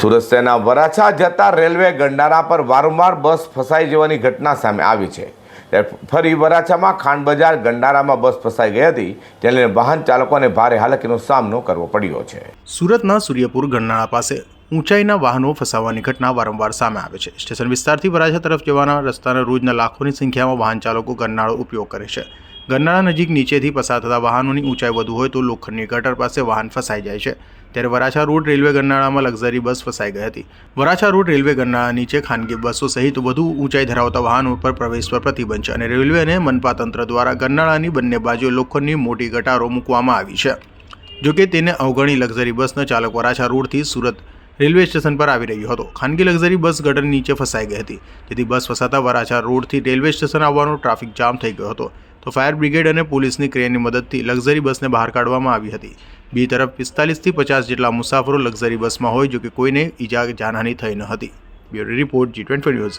સુરત શહેરના વરાછા જતા રેલવે ગંડારા પર વારંવાર બસ ફસાઈ જવાની ઘટના સામે આવી છે। ત્યારે ફરી વરાછામાં ખાંડ બજાર ગંડારામાં બસ ફસાઈ ગઈ હતી, જેને લઈને વાહન ચાલકોને ભારે હાલાકીનો સામનો કરવો પડ્યો છે। સુરતના સૂર્યપુર ગરનાળા પાસે ઊંચાઈના વાહનો ફસાવાની ઘટના વારંવાર સામે આવે છે। સ્ટેશન વિસ્તારથી વરાછા તરફ જવાના રસ્તાના રોજના લાખોની સંખ્યામાં વાહન ચાલકો ગરનાળો ઉપયોગ કરે છે। ગરનાળા નજીક નીચેથી પસાર થતા વાહનોની ઊંચાઈ વધુ હોય તો લોખંડની ગટર પાસે વાહન ફસાઈ જાય છે। ત્યારે વરાછા રોડ રેલવે ગરનાળામાં લક્ઝરી બસ ફસાઈ ગઈ હતી। વરાછા રોડ રેલવે ગરનાળા નીચે ખાનગી બસો સહિત વધુ ઊંચાઈ ધરાવતા વાહનો પર પ્રવેશ પર પ્રતિબંધ છે અને રેલવે અને મનપા તંત્ર દ્વારા ગરનાળાની બંને બાજુએ લોખંડની મોટી ગટારો મૂકવામાં આવી છે। જોકે તેને અવગણી લક્ઝરી બસનો ચાલક વરાછા રોડથી સુરત રેલવે સ્ટેશન પર આવી રહ્યો હતો। ખાનગી લક્ઝરી બસ ગટર નીચે ફસાઈ ગઈ હતી, જેથી બસ ફસાતા વરાછા રોડથી રેલવે સ્ટેશન આવવાનો ટ્રાફિક જામ થઈ ગયો હતો। તો ફાયર બ્રિગેડ અને પોલીસની ક્રેનની મદદથી લક્ઝરી બસને બહાર કાઢવામાં આવી હતી। બીજી તરફ 45 થી 50 જેટલા મુસાફરો લક્ઝરી બસમાં હોય, જો કે કોઈને ઈજા જાનહાની થઈ ન હતી। Bureau report G20 news.